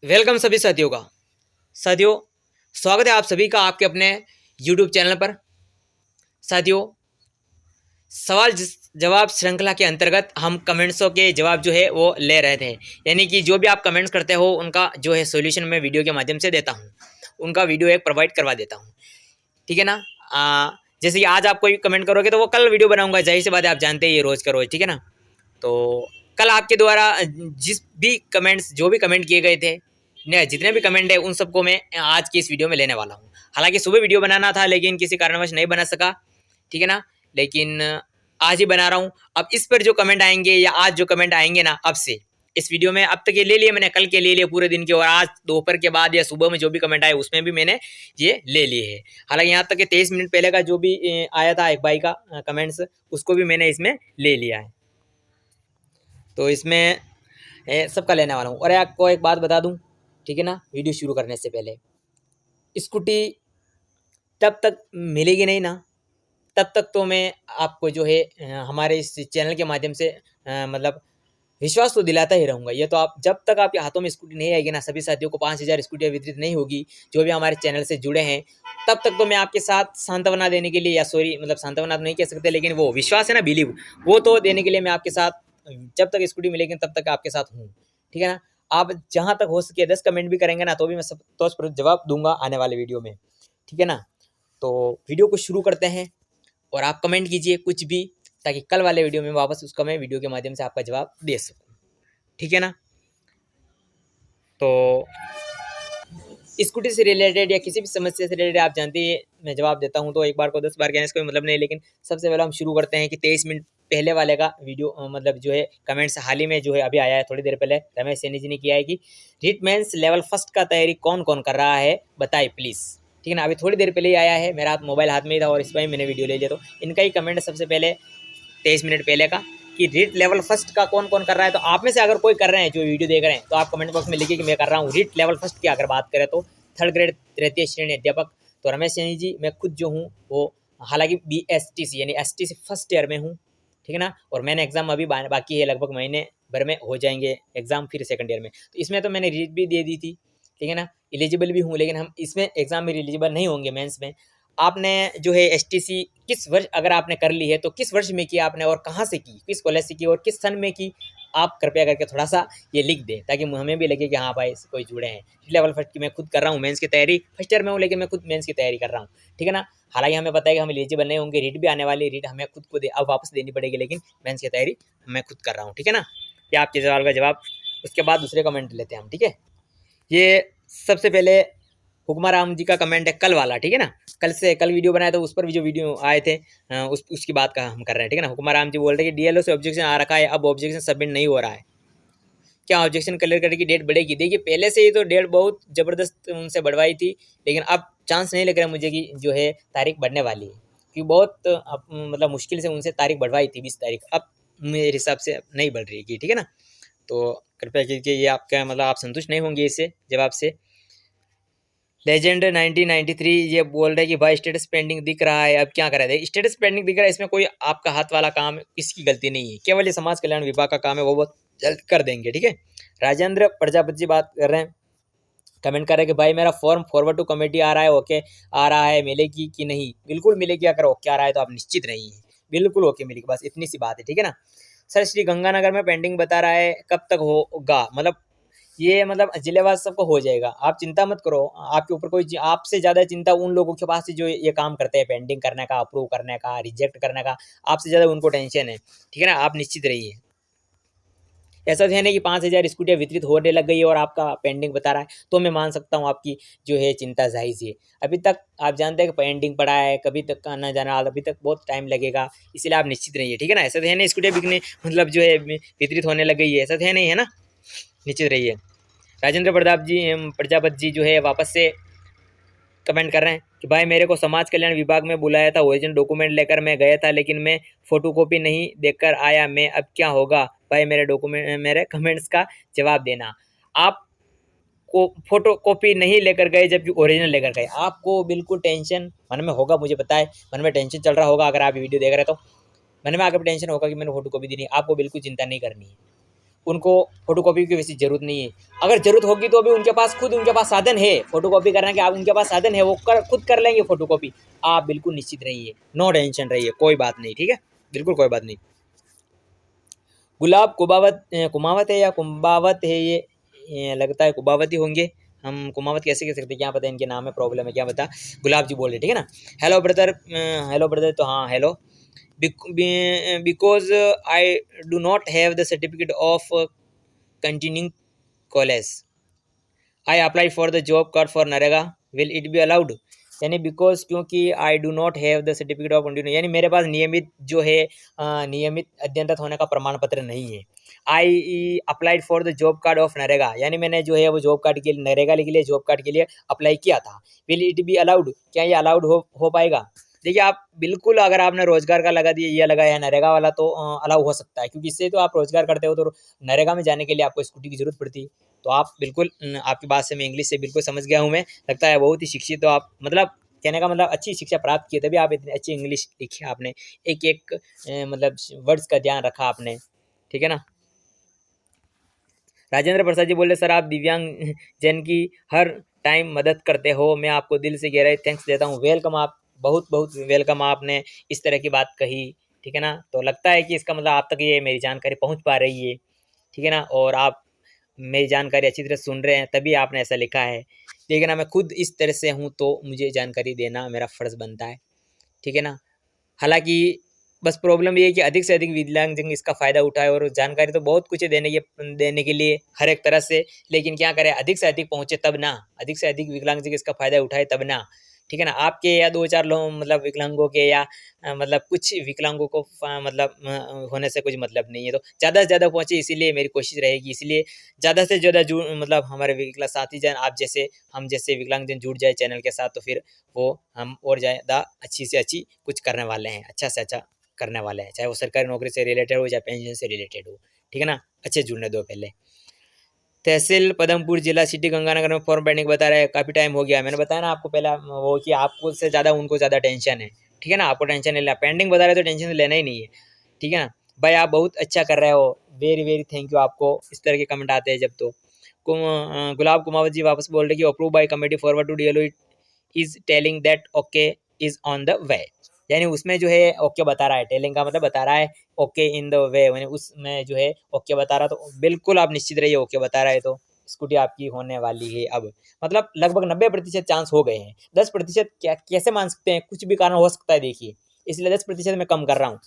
Welcome सभी साथियों का। साथियों, स्वागत है आप सभी का आपके अपने YouTube चैनल पर। साथियों, सवाल जवाब श्रृंखला के अंतर्गत हम कमेंट्सों के जवाब जो है वो ले रहे थे। यानी कि जो भी आप कमेंट्स करते हो उनका जो है सॉल्यूशन मैं वीडियो के माध्यम से देता हूँ, उनका वीडियो एक प्रोवाइड करवा देता हूँ। ठीक है ना। जैसे कि आज आप कोई कमेंट करोगे तो वो कल वीडियो बनाऊंगा, जाहिर सी बात है, आप जानते हैं ये रोज़ का रोज़। ठीक है ना। तो कल आपके द्वारा जिस भी कमेंट्स जो भी कमेंट किए गए थे, जितने भी कमेंट है उन सबको मैं आज की इस वीडियो में लेने वाला हूँ। हालांकि सुबह वीडियो बनाना था लेकिन किसी कारणवश नहीं बना सका। ठीक है ना। लेकिन आज ही बना रहा हूँ। अब इस पर जो कमेंट आएंगे या आज जो कमेंट आएंगे ना, अब से इस वीडियो में अब तक ये ले लिए मैंने, कल के ले लिए पूरे दिन के, और आज दोपहर के बाद या सुबह में जो भी कमेंट आए उसमें भी मैंने ये ले लिए है। हालांकि यहाँ तक कि 23 मिनट पहले का जो भी आया था एक भाई का कमेंट्स, उसको भी मैंने इसमें ले लिया है। तो इसमें सबका लेने वाला हूँ। और आपको एक बात बता दूँ, ठीक है ना, वीडियो शुरू करने से पहले, स्कूटी तब तक मिलेगी नहीं ना, तब तक तो मैं आपको जो है हमारे इस चैनल के माध्यम से मतलब विश्वास तो दिलाता ही रहूँगा। ये तो आप, जब तक आपके हाथों में स्कूटी नहीं आएगी ना, सभी साथियों को 5,000 स्कूटियाँ वितरित नहीं होगी जो भी हमारे चैनल से जुड़े हैं, तब तक तो मैं आपके साथ सांत्वना देने के लिए, या सॉरी मतलब सांत्वना तो नहीं कह सकते, लेकिन वो विश्वास है ना, बिलीव, वो तो देने के लिए मैं आपके साथ जब तक स्कूटी मिलेगी तब तक आपके साथ हूँ। ठीक है ना। आप जहाँ तक हो सके 10 कमेंट भी करेंगे ना, तो भी मैं सब तो जवाब दूंगा आने वाले वीडियो में। ठीक है ना। तो वीडियो को शुरू करते हैं और आप कमेंट कीजिए कुछ भी, ताकि कल वाले वीडियो में वापस उसका मैं वीडियो के माध्यम से आपका जवाब दे सकूँ। ठीक है ना। तो स्कूटी से रिलेटेड या किसी भी समस्या से रिलेटेड आप जानते हैं मैं जवाब देता हूं, तो एक बार को 10 बार कहने से कोई मतलब नहीं। लेकिन सबसे पहले हम शुरू करते हैं कि 23 मिनट पहले वाले का वीडियो मतलब जो है कमेंट्स हाल ही में जो है अभी आया है, थोड़ी देर पहले रमेश सैनी जी ने किया है कि रीट मेंस लेवल फर्स्ट का तैयारी कौन कौन कर रहा है बताए प्लीज़। ठीक है ना। अभी थोड़ी देर पहले ही आया है, मेरा हाथ मोबाइल हाथ में ही था और इस पर मैंने वीडियो ले लिया। तो इनका ही कमेंट सबसे पहले 23 मिनट पहले का कि रीट लेवल फर्स्ट का कौन कौन कर रहा है। तो आप में से अगर कोई कर रहे हैं जो वीडियो देख रहे हैं, तो आप कमेंट बॉक्स में लिखिए कि मैं कर रहा हूँ। रीट लेवल फर्स्ट की अगर बात करें तो 3rd ग्रेड तृतीय श्रेणी अध्यापक तो रमेश सैनी जी, मैं खुद जो हूँ वो हालांकि BSTC यानी STC फर्स्ट ईयर में हूँ। ठीक है ना। और मैंने एग्जाम अभी बाकी है, लगभग महीने भर में हो जाएंगे एग्जाम, फिर 2nd ईयर में। तो इसमें तो मैंने रीट भी दे दी थी। ठीक है ना। एलिजिबल भी हूँ, लेकिन हम इसमें एग्जाम में एलिजिबल नहीं होंगे मेंस में। आपने जो है STC किस वर्ष अगर आपने कर ली है तो किस वर्ष में की आपने और कहाँ से की, किस कॉलेज से की और किस सन में की, आप कृपया करके थोड़ा सा ये लिख दें, ताकि हमें भी लगे कि हाँ भाई कोई जुड़े हैं। लेवल फर्स्ट की मैं खुद कर रहा हूँ, मेंस की तैयारी फर्स्ट ईयर में हूँ, लेकिन मैं खुद मेंस की तैयारी कर रहा हूँ। ठीक है ना। हालांकि हमें पता है कि हम एलिजिबल नहीं होंगे, रीट भी आने वाली, रीट हमें खुद को अब वापस देनी पड़ेगी, लेकिन मेंस की तैयारी मैं खुद कर रहा हूँ। ठीक है ना। ये आपके सवाल का जवाब। उसके बाद दूसरे कमेंट लेते हैं हम। ठीक है। ये सबसे पहले हुक्मा राम जी का कमेंट है कल वाला। ठीक है ना। कल वीडियो बनाया तो उस पर भी जो वीडियो आए थे उसकी बात का हम कर रहे हैं। ठीक है ना। हुक्मा राम जी बोल रहे हैं कि DLO से ऑब्जेक्शन आ रखा है, अब ऑब्जेक्शन सबमिट नहीं हो रहा है, क्या ऑब्जेक्शन क्लियर करने की डेट बढ़ेगी? देखिए, पहले से ही तो डेट बहुत ज़बरदस्त उनसे बढ़वाई थी, लेकिन अब चांस नहीं लग रहा मुझे कि जो है तारीख बढ़ने वाली है, क्योंकि बहुत मतलब मुश्किल से उनसे तारीख बढ़वाई थी 20 तारीख, अब मेरे हिसाब से नहीं बढ़ रही है। ठीक है ना। तो कृपया कीजिए, ये आपका मतलब आप संतुष्ट नहीं होंगे इससे जवाब से। लेजेंड 1993 ये बोल रहे हैं कि भाई स्टेटस पेंडिंग दिख रहा है, अब क्या करा जाए? स्टेटस पेंडिंग दिख रहा है, इसमें कोई आपका हाथ वाला काम, किसकी गलती नहीं है, केवल ये समाज कल्याण विभाग का काम है, वो बहुत जल्द कर देंगे। ठीक है। राजेंद्र प्रजापति जी बात कर रहे हैं, कमेंट कर रहे हैं कि भाई मेरा फॉर्म फॉरवर्ड टू कमेटी आ रहा है, ओके आ रहा है, मिलेगी कि नहीं? बिल्कुल मिलेगी। अगर ओके आ रहा है तो आप निश्चित नहीं है, बिल्कुल ओके मिलेगी, बस इतनी सी बात है। ठीक है ना। सर श्री गंगानगर में पेंडिंग बता रहा है, कब तक होगा? मतलब ये मतलब जिलेवार सबको हो जाएगा, आप चिंता मत करो। आपके ऊपर कोई आपसे ज़्यादा चिंता उन लोगों के पास है जो ये काम करते हैं, पेंडिंग करने का, अप्रूव करने का, रिजेक्ट करने का, आपसे ज़्यादा उनको टेंशन है। ठीक है ना। आप निश्चित रहिए। ऐसा तो है नहीं कि 5,000 स्कूटियाँ वितरित होने लग गई है और आपका पेंडिंग बता रहा है, तो मैं मान सकता हूँ आपकी जो है चिंता जायज़ है। अभी तक आप जानते हैं कि पेंडिंग पड़ा है, कभी तक आना जाना, अभी तक बहुत टाइम लगेगा, इसलिए आप निश्चित रहिए। ठीक है ना। ऐसा तो है नहीं स्कूटियाँ बिकने मतलब जो है वितरित होने लग गई है, ऐसा तो है नहीं, है ना। निश्चित रहिए। राजेंद्र प्रजापति जी जो है वापस से कमेंट कर रहे हैं कि भाई मेरे को समाज कल्याण विभाग में बुलाया था, ओरिजिनल डॉक्यूमेंट लेकर मैं गया था, लेकिन मैं फोटोकॉपी नहीं देखकर आया, मैं अब क्या होगा? भाई मेरे कमेंट्स का जवाब देना। आप को फोटो कॉपी नहीं लेकर गए जबकि ओरिजिनल लेकर गए, आपको बिल्कुल टेंशन मन में होगा, मुझे पता है मन में टेंशन चल रहा होगा। अगर आप वीडियो देख रहे हैं तो मन में आकर टेंशन होगा कि मैंने फोटो कॉपी दी नहीं। आपको बिल्कुल चिंता नहीं करनी है। उनको फोटोकॉपी की वैसी ज़रूरत नहीं है। अगर ज़रूरत होगी तो अभी उनके पास साधन है फोटोकॉपी करने के, आप उनके पास साधन है, वो खुद कर लेंगे फोटोकॉपी। आप बिल्कुल निश्चित रहिए, नो टेंशन रहिए, कोई बात नहीं, ठीक है, बिल्कुल कोई बात नहीं। गुलाब कुमावत है या कुंबावत है, ये लगता है कुबावती होंगे, हम कुमावत कैसे कह सकते हैं, क्या पता इनके नाम में प्रॉब्लम है, क्या पता। गुलाब जी बोल रहे, ठीक है ना। हेलो ब्रदर, तो हाँ hello. Because I do not have the certificate of continuing college, I apply for the job card for NREGA, will it be allowed. यानी बिकॉज क्योंकि I do not have the certificate of continue, यानी मेरे पास नियमित जो है नियमित अध्ययनरत होने का प्रमाण पत्र नहीं है। I applied for the job card of NREGA, यानी मैंने जो है वो जॉब कार्ड के लिए, नरेगा के लिए जॉब कार्ड के लिए अप्लाई किया था। विल इट बी अलाउड, क्या ये अलाउड हो पाएगा। देखिए आप बिल्कुल, अगर आपने रोजगार का लगा दिया, ये लगाया नरेगा वाला, तो अलाउ हो सकता है, क्योंकि इससे तो आप रोजगार करते हो, तो नरेगा में जाने के लिए आपको स्कूटी की जरूरत पड़ती है। तो आप बिल्कुल, आपकी बात से मैं इंग्लिश से बिल्कुल समझ गया हूँ, मैं लगता है बहुत ही शिक्षित हो आप, मतलब कहने का मतलब अच्छी शिक्षा प्राप्त की है, तभी आप इतनी अच्छी इंग्लिश लिखी आपने, एक एक मतलब वर्ड्स का ध्यान रखा आपने, ठीक है ना। राजेंद्र प्रसाद जी बोले, सर आप दिव्यांग जन की हर टाइम मदद करते हो, मैं आपको दिल से गहराई थैंक्स देता हूँ। वेलकम, आप बहुत बहुत वेलकम, आपने इस तरह की बात कही, ठीक है ना। तो लगता है कि इसका मतलब आप तक ये मेरी जानकारी पहुँच पा रही है, ठीक है ना, और आप मेरी जानकारी अच्छी तरह सुन रहे हैं, तभी आपने ऐसा लिखा है। लेकिन ना मैं खुद इस तरह से हूँ, तो मुझे जानकारी देना मेरा फ़र्ज़ बनता है, ठीक है ना। हालाँकि बस प्रॉब्लम ये है कि अधिक से अधिक विकलांगजन इसका फ़ायदा उठाए, और जानकारी तो बहुत कुछ है देने के लिए हर एक तरह से, लेकिन क्या करें, अधिक से अधिक पहुँचे तब ना, अधिक से अधिक विकलांगजन इसका फ़ायदा उठाए तब ना, ठीक है ना। आपके या 2-4 लोग मतलब विकलांगों के, या मतलब कुछ विकलांगों को मतलब होने से कुछ मतलब नहीं है, तो ज़्यादा से ज़्यादा पहुँचे, इसीलिए मेरी कोशिश रहेगी, इसीलिए ज़्यादा से ज़्यादा मतलब हमारे विकलांग साथी जन, आप जैसे, हम जैसे विकलांगजन जुड़ जाए चैनल के साथ, तो फिर वो हम और ज़्यादा अच्छी से अच्छी कुछ करने वाले हैं, अच्छा से अच्छा करने वाले हैं, चाहे वो सरकारी नौकरी से रिलेटेड हो, चाहे पेंशन से रिलेटेड हो, ठीक है ना। अच्छे जुड़ने दो पहले। तहसील पदमपुर, जिला सिटी गंगानगर में फॉर्म भरने को बता रहा है, काफ़ी टाइम हो गया। मैंने बताया ना आपको पहला वो, कि आपको से ज़्यादा उनको ज़्यादा टेंशन है, ठीक है ना। आपको टेंशन नहीं लेना, पेंडिंग बता रहे तो टेंशन लेना ही नहीं है, ठीक है ना। भाई आप बहुत अच्छा कर रहे हो, वेरी वेरी थैंक यू आपको, इस तरह के कमेंट आते हैं जब, तो गुलाब कुमावत जी वापस बोल रहे कि approve by committee forward to DLO is telling that okay is on the way, यानी उसमें जो है ओके बता रहा है, टेलिंग का मतलब बता रहा है, ओके इन द वे, यानी उसमें जो है ओके बता रहा, तो बिल्कुल आप निश्चित रहिए, ओके बता रहा है तो स्कूटी आपकी होने वाली है अब, मतलब लगभग 90% चांस हो गए हैं। 10% क्या कैसे मान सकते हैं, कुछ भी कारण हो सकता है, देखिए, इसलिए 10% मैं कम कर रहा हूँ,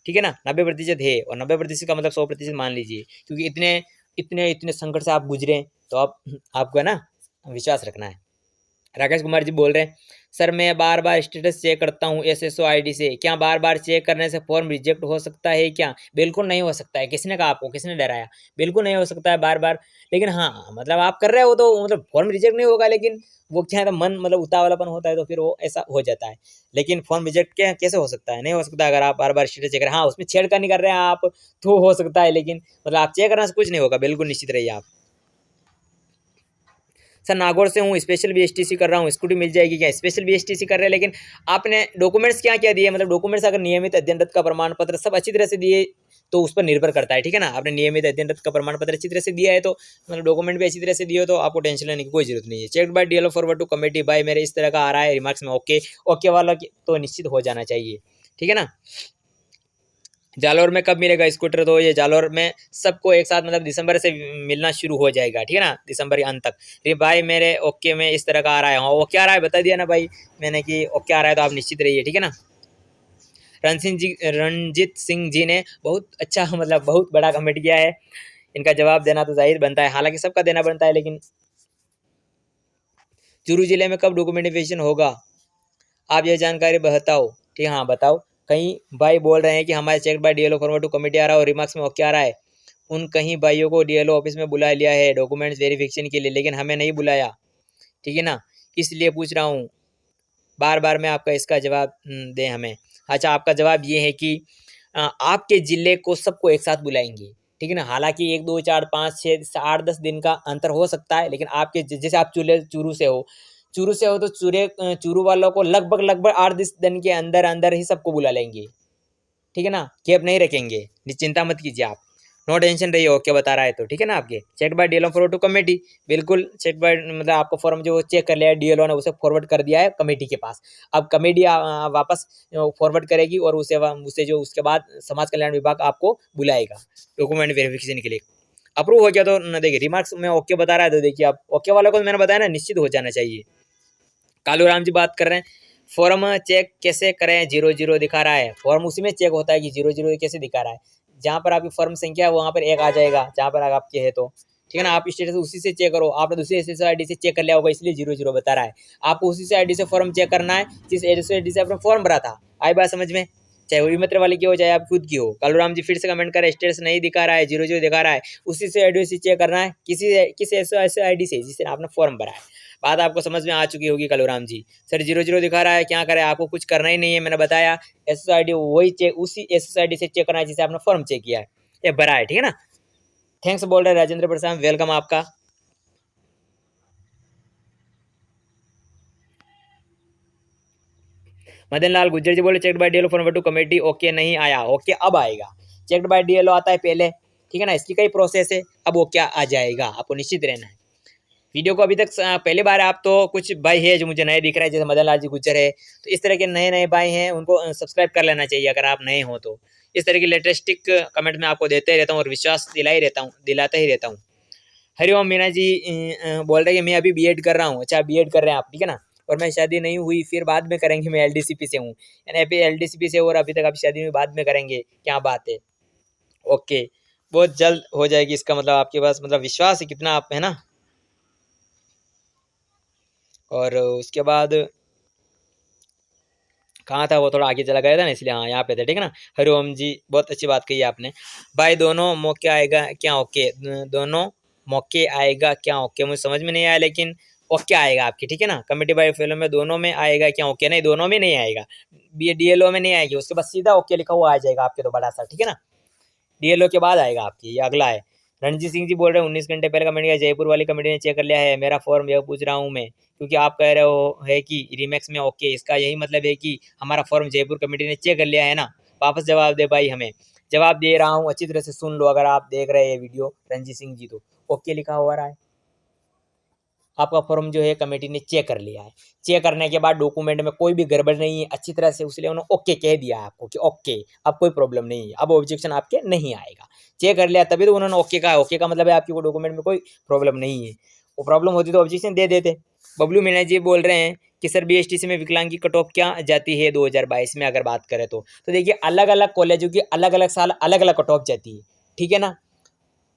ठीक है ना। 90% है, और 90% का मतलब 100% मान लीजिए, क्योंकि इतने इतने इतने संकट से आप गुजरे, तो आपको है ना विश्वास रखना है। राकेश कुमार जी बोल रहे हैं, सर मैं बार बार स्टेटस चेक करता हूँ एसएसओ आईडी से, क्या बार बार चेक करने से फॉर्म रिजेक्ट हो सकता है क्या। बिल्कुल नहीं हो सकता है, किसने कहा आपको, किसने डराया, बिल्कुल नहीं हो सकता है बार बार। लेकिन हाँ, मतलब आप कर रहे हो तो मतलब फॉर्म रिजेक्ट नहीं होगा, लेकिन वो क्या है तो मन मतलब उतावलापन होता है, तो फिर वो ऐसा हो जाता है। लेकिन फॉर्म रिजेक्ट क्या कैसे हो सकता है, नहीं हो सकता अगर आप बार बार स्टेटस चेक करें। हाँ, उसमें छेड़खानी कर रहे हैं आप, तो हो सकता है, लेकिन मतलब आप चेक करने से कुछ नहीं होगा, बिल्कुल निश्चित रहिए आप। सर नागौर से हूँ, स्पेशल बीएसटीसी कर रहा हूँ, स्कूटी मिल जाएगी क्या। स्पेशल बीएसटीसी कर रहे हैं, लेकिन आपने डॉक्यूमेंट्स क्या क्या दिए, मतलब डॉक्यूमेंट्स अगर नियमित अध्ययनरत का प्रमाण पत्र सब अच्छी तरह से दिए, तो उस पर निर्भर करता है, ठीक है ना। आपने नियमित अध्ययनरत का प्रमाण पत्र अच्छी तरह से दिया है, तो मतलब डॉक्यूमेंट भी अच्छी तरह से दिए हो, तो आपको टेंशन लेने की कोई जरूरत नहीं है। Check by DLO forward to committee by, मेरे इस तरह का आ रहा है रिमार्क्स में, ओके ओके वाला तो निश्चित हो जाना चाहिए, ठीक है ना। जालौर में कब मिलेगा स्कूटर, तो ये जालौर में सबको एक साथ मतलब दिसंबर से मिलना शुरू हो जाएगा, ठीक है ना, दिसंबर के अंत तक। ये भाई मेरे ओके में इस तरह का आ रहा है, हाँ ओके आ रहा है, बता दिया ना भाई मैंने कि ओके आ रहा है, तो आप निश्चित रहिए, ठीक है ना। रणजीत सिंह जी ने बहुत अच्छा मतलब बहुत बड़ा कमेंट किया है, इनका जवाब देना तो जाहिर बनता है, हालांकि सबका देना बनता है, लेकिन चूरू जिले में कब डॉक्यूमेंटेशन होगा, आप यह जानकारी बताओ, ठीक है हाँ बताओ। कई भाई बोल रहे हैं कि हमारे check by DLO format to committee आ रहा है और रिमार्क्स में ओके आ रहा है, उन कहीं भाइयों को डीएलओ ऑफिस में बुला लिया है डॉक्यूमेंट्स वेरिफिकेशन के लिए, लेकिन हमें नहीं बुलाया, ठीक है ना, इसलिए पूछ रहा हूँ, बार बार मैं आपका इसका जवाब दें हमें। अच्छा, आपका जवाब ये है कि आपके ज़िले को सबको एक साथ बुलाएंगे, ठीक है ना। हालांकि 1 2 4 5 6 8 10 दिन का अंतर हो सकता है, लेकिन आपके जैसे आप चूरू से हो, तो चूरू वालों को लगभग लगभग 8 दिन के अंदर अंदर ही सबको बुला लेंगे, ठीक है ना, गैप नहीं रखेंगे, चिंता मत कीजिए आप। नो टेंशन रहिए, ओके बता रहा है तो ठीक है ना आपके। Check by DLO forward to committee, बिल्कुल चेक बाय मतलब आपको फॉर्म जो चेक कर लिया है डीएलओ ने, उसे फॉरवर्ड कर दिया है कमेटी के पास। अब कमेटी वापस फॉरवर्ड करेगी और उसे जो उसके बाद समाज कल्याण विभाग आपको बुलाएगा डॉक्यूमेंट वेरिफिकेशन के लिए। अप्रूव हो गया तो देखिए रिमार्क्स में ओके बता रहा है, तो देखिए आप ओके वाले को मैंने बताया ना निश्चित हो जाना चाहिए। कालूराम जी बात कर रहे हैं फॉर्म चेक कैसे करें, 00 दिखा रहा है, फॉर्म उसी में चेक होता है कि 00 कैसे दिखा रहा है, जहाँ पर आपकी फॉर्म संख्या है वहाँ पर 1 आ जाएगा, जहाँ पर आपके है तो ठीक है ना। आप स्टेटस उसी से चेक करो, आपने दूसरी एसएससी आईडी से चेक कर लिया होगा इसलिए 00 बता रहा है। आपको उसी से आईडी से फॉर्म चेक करना है जिस एसएससी आईडी से आपने फॉर्म भरा था। आई बात समझ में, चाहे वो मित्र वाली की हो चाहे आप खुद की हो। कालूराम जी फिर से कमेंट कर रहे हैं स्टेटस नहीं दिखा रहा है, 00 दिखा रहा है, उसी से आईडी से चेक करना है, किस ऐसे आईडी से जिससे आपने फॉर्म भरा है। बात आपको समझ में आ चुकी होगी कालूराम जी। सर 00 दिखा रहा है, क्या करें, आपको कुछ करना ही नहीं है, मैंने बताया एसएसआईडी वही चेक उसी एसएसआईडी से चेक करना है जिसे आपने फॉर्म चेक किया है या भरा है, ठीक है ना। थैंक्स बोल रहे राजेंद्र प्रसाद, वेलकम आपका। मदन लाल गुज्जर जी बोले checked by DLO forward to committee, okay नहीं आया, ओके अब आएगा। चेक्ड बाय डीएलओ आता है पहले, ठीक है ना, इसकी कई प्रोसेस है, अब वो क्या आ जाएगा, आपको निश्चित रहना है। वीडियो को अभी तक पहली बार आप तो कुछ भाई है जो मुझे नए दिख रहे हैं, जैसे मदन लाल जी गुज्जर है, तो इस तरह के नए नए भाई हैं उनको सब्सक्राइब कर लेना चाहिए अगर आप नए हो तो। इस तरह की लेटेस्टिक कमेंट में आपको देते ही रहता हूँ और विश्वास दिलाता ही रहता हूँ। हरिओम मीना जी बोल रहे हैं कि मैं अभी बीएड कर रहा हूँ। अच्छा बीएड कर रहे हैं आप, ठीक है ना, और मैं शादी नहीं हुई फिर बाद में करेंगे, मैं एलडीसीपी से हूँ, यानी अभी एलडीसीपी से और अभी तक आप शादी में बाद में करेंगे, क्या बात है। ओके बहुत जल्द हो जाएगी, इसका मतलब आपके पास मतलब विश्वास है कितना आप, है ना। और उसके बाद कहाँ था वो, थोड़ा आगे चला गया था ना इसलिए, हाँ यहाँ पे थे, ठीक है ना। हरिओम जी बहुत अच्छी बात कही आपने। भाई दोनों मौके आएगा क्या, ओके दोनों मौके आएगा क्या, ओके मुझे समझ में नहीं आया लेकिन ओके आएगा आपकी, ठीक है ना। कमेटी बाई फिल्म में दोनों में आएगा क्या, ओके नहीं दोनों में नहीं आएगा, बी डीएलओ में नहीं आएगी, उसके बाद सीधा ओके लिखा हुआ आ जाएगा आपके तो बड़ा सा, ठीक है ना। डीएलओ के बाद आएगा आपकी, ये अगला है। रणजीत सिंह जी बोल रहे हैं 19 घंटे पहले कमेटी किया, जयपुर वाली कमेटी ने चेक कर लिया है, मेरा फॉर्म यह पूछ रहा हूँ मैं, क्योंकि आप कह रहे हो है कि रिमैक्स में ओके, इसका यही मतलब है कि हमारा फॉर्म जयपुर कमेटी ने चेक कर लिया है ना। वापस जवाब दे भाई, हमें जवाब दे रहा हूँ, अच्छी तरह से सुन लो अगर आप देख रहे हैं वीडियो रणजीत सिंह जी, तो ओके लिखा हुआ रहा है, आपका फॉर्म जो है कमेटी ने चेक कर लिया है। चेक करने के बाद डॉक्यूमेंट में कोई भी गड़बड़ नहीं है अच्छी तरह से, उसलिए उन्होंने ओके कह दिया आपको कि ओके अब कोई प्रॉब्लम नहीं है, अब ऑब्जेक्शन आपके नहीं आएगा। चेक कर लिया तभी तो उन्होंने ओके कहा, ओके का मतलब है आपके डॉक्यूमेंट में कोई प्रॉब्लम नहीं है, वो प्रॉब्लम होती तो ऑब्जेक्शन दे देते। बबलू मीना जी बोल रहे हैं कि सर बीएसटीसी में विकलांग की कट ऑफ क्या जाती है 2022 में अगर बात करें तो देखिए अलग अलग कॉलेजों की अलग अलग साल अलग अलग कट ऑफ जाती है, ठीक है ना।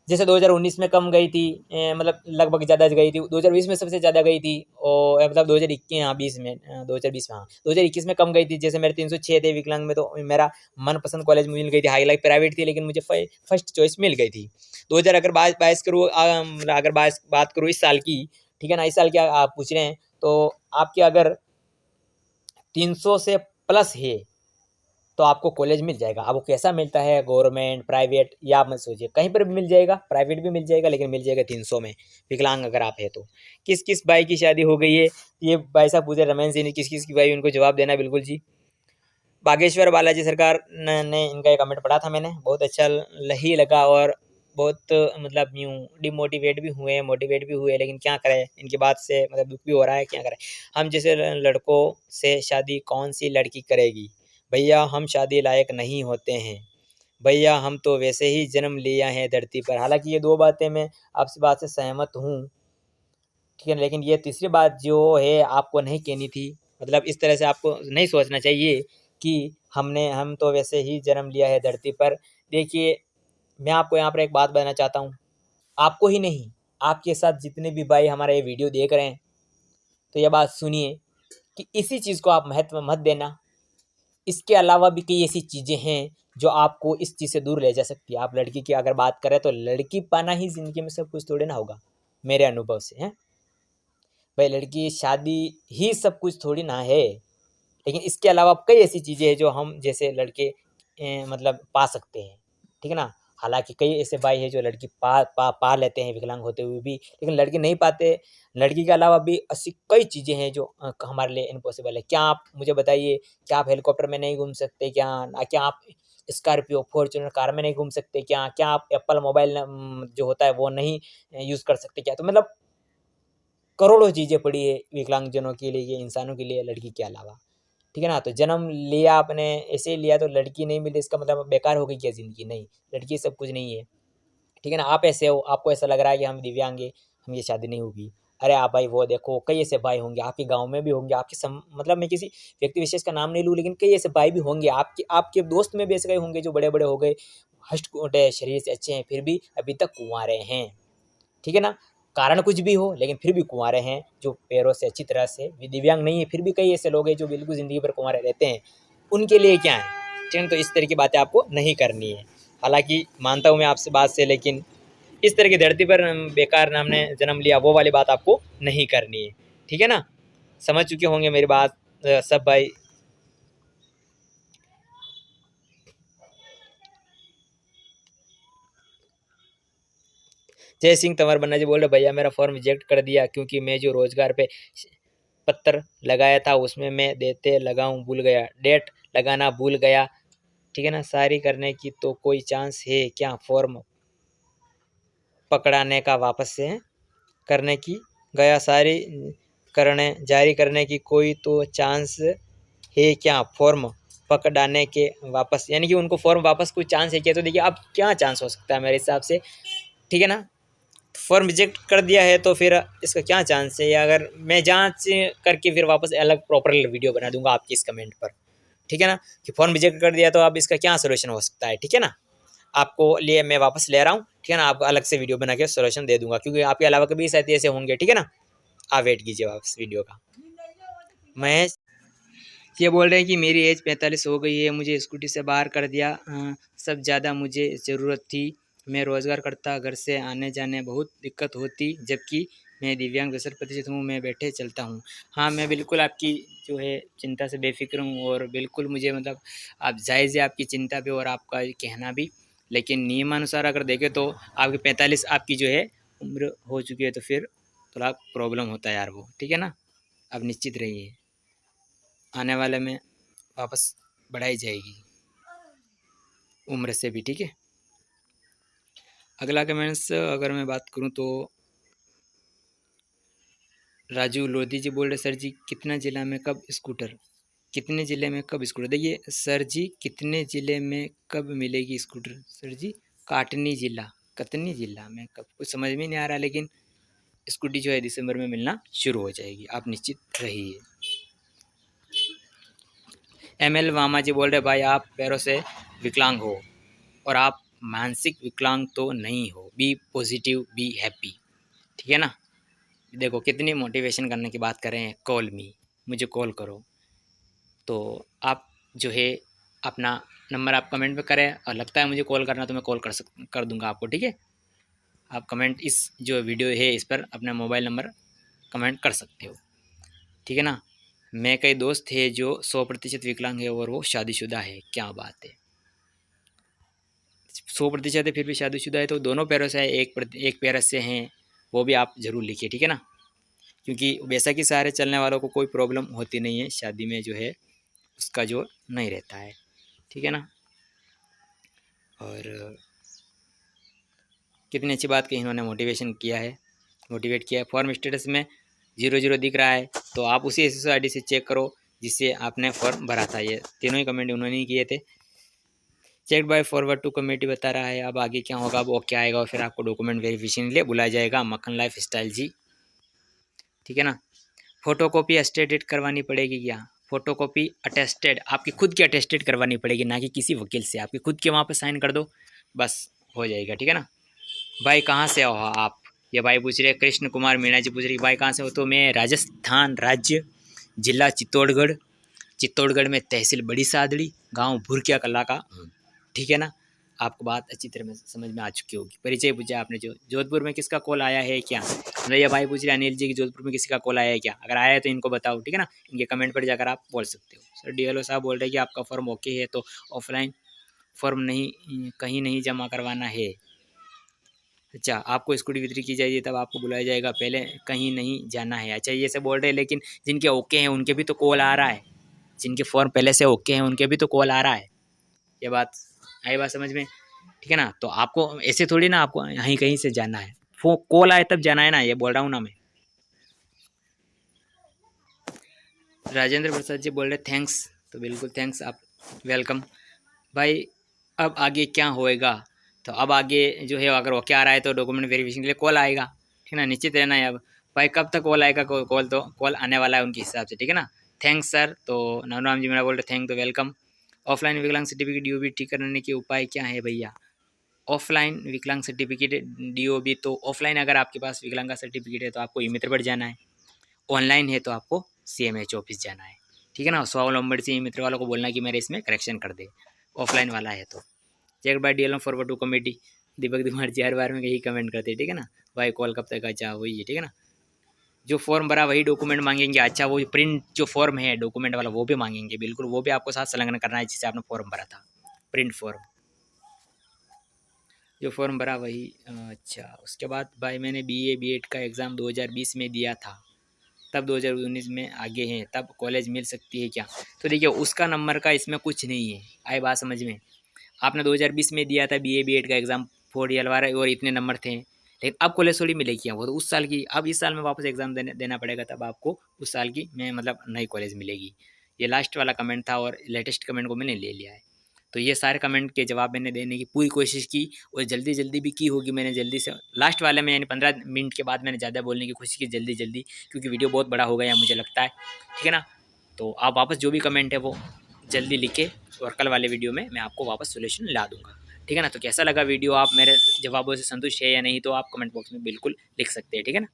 जैसे 2019 में कम गई थी, मतलब लगभग ज़्यादा गई थी, 2020 में सबसे ज़्यादा गई थी, और मतलब 2021 हाँ 20 में 2020 में हाँ 2021 में कम गई थी, जैसे मेरे 306 थे विकलांग में, तो मेरा मनपसंद कॉलेज मिल गई थी, हाईलाइट प्राइवेट थी लेकिन मुझे फर्स्ट चॉइस मिल गई थी। 2000 अगर 22 करूँ अगर बात करूँ इस साल की, ठीक है ना, इस साल की आप पूछ रहे हैं तो आपके अगर 300 से प्लस है तो आपको कॉलेज मिल जाएगा। अब वो कैसा मिलता है, गवर्नमेंट प्राइवेट, या आप मत सोचिए, कहीं पर भी मिल जाएगा, प्राइवेट भी मिल जाएगा लेकिन मिल जाएगा 300 में, विकलांग अगर आप है तो। किस किस भाई की शादी हो गई है, ये भाई साहब पूछे रमेश जी ने, किस किस की भाई, उनको जवाब देना बिल्कुल जी। बागेश्वर बालाजी सरकार ने इनका एक कमेंट पढ़ा था मैंने, बहुत अच्छा ही लगा, और बहुत मतलब यूँ डिमोटिवेट भी हुए मोटिवेट भी हुए, लेकिन क्या करें इनकी बात से मतलब दुख भी हो रहा है, क्या करें। हम जैसे लड़कों से शादी कौन सी लड़की करेगी, भैया हम शादी लायक नहीं होते हैं, भैया हम तो वैसे ही जन्म लिया है धरती पर। हालांकि ये दो बातें मैं आपसे बात से सहमत हूँ, ठीक है, लेकिन ये तीसरी बात जो है आपको नहीं कहनी थी, मतलब इस तरह से आपको नहीं सोचना चाहिए कि हम तो वैसे ही जन्म लिया है धरती पर। देखिए मैं आपको यहाँ पर एक बात बताना चाहता हूँ, आपको ही नहीं आपके साथ जितने भी भाई हमारा ये वीडियो देख रहे हैं, तो ये बात सुनिए कि इसी चीज़ को आप महत्व मत देना। इसके अलावा भी कई ऐसी चीज़ें हैं जो आपको इस चीज़ से दूर ले जा सकती है। आप लड़की की अगर बात करें तो लड़की पाना ही ज़िंदगी में सब कुछ थोड़ी ना होगा, मेरे अनुभव से है भाई, लड़की शादी ही सब कुछ थोड़ी ना है, लेकिन इसके अलावा कई ऐसी चीज़ें हैं जो हम जैसे लड़के मतलब पा सकते हैं, ठीक है ना। हालांकि कई ऐसे भाई हैं जो लड़की पा लेते हैं विकलांग होते हुए भी, लेकिन लड़के नहीं पाते। लड़की के अलावा भी ऐसी कई चीज़ें हैं जो हमारे लिए इम्पॉसिबल है। क्या आप मुझे बताइए, क्या आप हेलीकॉप्टर में नहीं घूम सकते, क्या आप स्कॉर्पियो, फॉर्च्यूनर कार में नहीं घूम सकते क्या? क्या आप एप्पल मोबाइल जो होता है वो नहीं यूज़ कर सकते क्या? तो मतलब करोड़ों चीज़ें पड़ी है विकलांगजनों के लिए, इंसानों के लिए, लड़की के अलावा, ठीक है ना? तो जन्म लिया आपने, ऐसे ही लिया तो लड़की नहीं मिली इसका मतलब बेकार हो गई क्या ज़िंदगी? नहीं, लड़की सब कुछ नहीं है, ठीक है ना? आप ऐसे हो, आपको ऐसा लग रहा है कि हम दिव्यांग हैं, हमारी शादी नहीं होगी। अरे आप भाई वो देखो कई ऐसे भाई होंगे, आपके गाँव में भी होंगे, आपके मतलब मैं किसी व्यक्ति विशेष का नाम नहीं लूँ, लेकिन कई ऐसे भाई भी होंगे, आपके आपके दोस्त में भी ऐसे कई होंगे जो बड़े-बड़े हो गए, हष्ट-कूटे शरीर से अच्छे हैं, फिर भी अभी तक कुँवारे हैं, ठीक है ना? कारण कुछ भी हो, लेकिन फिर भी कुँवारे हैं, जो पैरों से अच्छी तरह से दिव्यांग नहीं है, फिर भी कई ऐसे लोग हैं जो बिल्कुल ज़िंदगी भर कुँवारे रहते हैं, उनके लिए क्या है? ठीक है, तो इस तरह की बातें आपको नहीं करनी है। हालाँकि मानता हूँ मैं आपसे बात से, लेकिन इस तरह की धरती पर बेकार हमने जन्म लिया, वो वाली बात आपको नहीं करनी है, ठीक है ना? समझ चुके होंगे मेरी बात सब भाई। जय सिंह तंवर बन्ना जी बोल रहे, भैया मेरा फॉर्म रिजेक्ट कर दिया क्योंकि मैं जो रोजगार पे पत्र लगाया था उसमें मैं देते लगाऊं भूल गया, डेट लगाना भूल गया, ठीक है ना? सारी करने की तो कोई चांस है क्या? फॉर्म पकड़ाने का वापस से करने की गया, सारी करने जारी करने की कोई तो चांस है क्या? फॉर्म पकड़ाने के वापस, यानी कि उनको फॉर्म वापस कोई चांस है क्या? तो देखिए अब क्या चांस हो सकता है मेरे हिसाब से, ठीक है ना? फॉर्म रिजेक्ट कर दिया है तो फिर इसका क्या चांस है? या अगर मैं जांच करके फिर वापस अलग प्रॉपर वीडियो बना दूंगा आपकी इस कमेंट पर, ठीक है ना? कि फॉर्म रिजेक्ट कर दिया तो अब इसका क्या सोल्यूशन हो सकता है, ठीक है ना? आपको लिए मैं वापस ले रहा हूँ, ठीक है ना? आपको अलग से वीडियो बना के सोल्यूशन दे दूंगा, क्योंकि आपके अलावा कभी शायद ऐसे होंगे, ठीक है ना? आप वेट कीजिए वापस वीडियो का। महेश ये बोल रहे हैं कि मेरी एज 45 हो गई है, मुझे स्कूटी से बाहर कर दिया, सब ज़्यादा मुझे ज़रूरत थी, मैं रोज़गार करता, घर से आने जाने बहुत दिक्कत होती, जबकि मैं दिव्यांग 10% हूँ, मैं बैठे चलता हूँ। हाँ, मैं बिल्कुल आपकी जो है चिंता से बेफिक्र हूँ, और बिल्कुल मुझे मतलब आप जायज़ है आपकी चिंता भी और आपका ये कहना भी, लेकिन नियमानुसार अगर देखें तो आपकी 45 आपकी जो है उम्र हो चुकी है, तो फिर थोड़ा प्रॉब्लम होता है यार वो, ठीक है ना? आप निश्चित रहिए, आने वाले में वापस बढ़ाई जाएगी उम्र से भी, ठीक है? अगला कमेंट्स अगर मैं बात करूं तो राजू लोधी जी बोल रहे, सर जी कितना ज़िला में कब स्कूटर, कितने ज़िले में कब स्कूटर? देखिए सर जी कितने ज़िले में कब मिलेगी स्कूटर? सर जी काटनी ज़िला, कतनी ज़िला में कब, कुछ समझ में नहीं आ रहा, लेकिन स्कूटी जो है दिसंबर में मिलना शुरू हो जाएगी, आप निश्चित रहिए। ML वामा जी बोल रहे, भाई आप पैरों से विकलांग हो और आप मानसिक विकलांग तो नहीं हो, बी पॉजिटिव बी हैप्पी, ठीक है ना? देखो कितनी मोटिवेशन करने की बात कर रहे हैं, कॉल मी, मुझे कॉल करो, तो आप जो है अपना नंबर आप कमेंट में करें, और लगता है मुझे कॉल करना तो मैं कॉल कर दूंगा आपको, ठीक है? आप कमेंट इस जो वीडियो है इस पर अपना मोबाइल नंबर कमेंट कर सकते हो, ठीक है ना? मैं कई दोस्त है जो 100% विकलांग है और वो शादीशुदा है, क्या बात है, 100% है फिर भी शादीशुदा है, तो दोनों पैरों से है, एक पैर से हैं, वो भी आप ज़रूर लिखिए, ठीक है ना? क्योंकि वैसा कि सारे चलने वालों को कोई प्रॉब्लम होती नहीं है, शादी में जो है उसका जो नहीं रहता है, ठीक है ना? और कितनी अच्छी बात की इन्होंने मोटिवेशन किया है, मोटिवेट किया है। फॉर्म स्टेटस में 00 दिख रहा है, तो आप उसी SSO ID से चेक करो जिससे आपने फॉर्म भरा था। ये तीनों ही कमेंट उन्होंने ही किए थे। Check by forward to committee बता रहा है, अब आगे क्या होगा, अब ओके आएगा और फिर आपको डॉक्यूमेंट वेरिफिकेशन के लिए बुलाया जाएगा, मक्खन लाइफ स्टाइल जी, ठीक है ना? फोटो कॉपी अटेस्टेड करवानी पड़ेगी क्या? फोटो कॉपी अटेस्टेड आपकी खुद की अटेस्टेड करवानी पड़ेगी, ना कि किसी वकील से, आपकी खुद के वहाँ पर साइन कर दो, बस हो जाएगा, ठीक है ना? भाई कहाँ से हो आप? ये भाई पूछ रहे, कृष्ण कुमार मीणा जी पूछ रही भाई कहाँ से हो? तो मैं राजस्थान राज्य, जिला चित्तौड़गढ़, चित्तौड़गढ़ में तहसील बड़ी सादड़ी, गांव भुरकिया कला का हूँ, ठीक है ना? आपको बात अच्छी तरह में समझ में आ चुकी होगी। परिचय पूछा आपने, जो जोधपुर में किसका कॉल आया है क्या? भैया भाई पूछ रहे अनिल जी की जोधपुर में किसी का कॉल आया है क्या? अगर आया है तो इनको बताओ, ठीक है ना? इनके कमेंट पर जाकर आप बोल सकते हो। सर DLO साहब बोल रहे हैं कि आपका फॉर्म ओके है तो ऑफलाइन फॉर्म नहीं कहीं नहीं जमा करवाना है। अच्छा, आपको स्कूटी वितरित की जाएगी तब आपको बुलाया जाएगा, पहले कहीं नहीं जाना है। अच्छा ये से बोल रहे हैं, लेकिन जिनके ओके हैं उनके भी तो कॉल आ रहा है, जिनके फॉर्म पहले से ओके हैं उनके भी तो कॉल आ रहा है, ये बात आई बात समझ में, ठीक है ना। तो आपको ऐसे थोड़ी ना आपको यहीं कहीं से जाना है, कॉल आए तब जाना है ना, ये बोल रहा हूँ ना मैं। राजेंद्र प्रसाद जी बोल रहे थैंक्स, तो बिल्कुल थैंक्स, आप वेलकम भाई। अब आगे क्या होएगा, तो अब आगे जो है अगर वो क्या आ रहा है तो डॉक्यूमेंट वेरिफिकेशन के लिए कॉल आएगा, ठीक है ना, निश्चित रहना है। अब भाई कब तक कॉल आएगा, कॉल तो कॉल आने वाला है उनके हिसाब से, ठीक है ना। थैंक्स सर, तो नवराम जी मेरा बोल रहे थैंक, तो वेलकम। ऑफलाइन विकलांग सर्टिफिकेट DOB ठीक करने के उपाय क्या है भैया। ऑफलाइन विकलांग सर्टिफिकेट DOB, तो ऑफलाइन अगर आपके पास विकलांग का सर्टिफिकेट है तो आपको ई-मित्र पर जाना है, ऑनलाइन है तो आपको CMH ऑफिस जाना है, ठीक है ना। स्वावलंबन से मित्र वालों को बोलना है कि मेरे इसमें करेक्शन कर दे, ऑफलाइन वाला है तो। Check by DLM forward to committee, Deepak Kumar ji हर बार में यही कमेंट करते हैं, ठीक है ना। भाई कॉल कब तक, अच्छा वही है, ठीक है ना। जो फॉर्म भरा वही डॉक्यूमेंट मांगेंगे, अच्छा वो प्रिंट जो फॉर्म है डॉक्यूमेंट वाला वो भी मांगेंगे, बिल्कुल वो भी आपको साथ संलग्न करना है जिससे आपने फॉर्म भरा था, प्रिंट फॉर्म। जो फॉर्म भरा वही, अच्छा। उसके बाद भाई मैंने BA B.Ed का एग्ज़ाम 2020 में दिया था, तब 2019 में आगे हैं, तब कॉलेज मिल सकती है क्या। तो देखिए उसका नंबर का इसमें कुछ नहीं है, आई बात समझ में। आपने 2020 में दिया था BA B.Ed का एग्ज़ाम, 4 ईयर वाला, और इतने नंबर थे, लेकिन अब कॉलेज थोड़ी मिलेगी, वो तो उस साल की, अब इस साल में वापस एग्ज़ाम देना पड़ेगा, तब आपको उस साल की में मतलब नई कॉलेज मिलेगी। ये लास्ट वाला कमेंट था और लेटेस्ट कमेंट को मैंने ले लिया है। तो ये सारे कमेंट के जवाब मैंने देने की पूरी कोशिश की, और जल्दी जल्दी भी की होगी मैंने, जल्दी से लास्ट वाले में यानी 15 मिनट के बाद मैंने ज़्यादा बोलने की कोशिश की, जल्दी जल्दी, क्योंकि वीडियो बहुत बड़ा हो गया मुझे लगता है, ठीक है ना। तो आप वापस जो भी कमेंट है वो जल्दी लिखे, और कल वाले वीडियो में मैं आपको वापस सोल्यूशन ला दूंगा, ठीक है ना। तो कैसा लगा वीडियो, आप मेरे जवाबों से संतुष्ट है या नहीं, तो आप कमेंट बॉक्स में बिल्कुल लिख सकते हैं, ठीक है ना।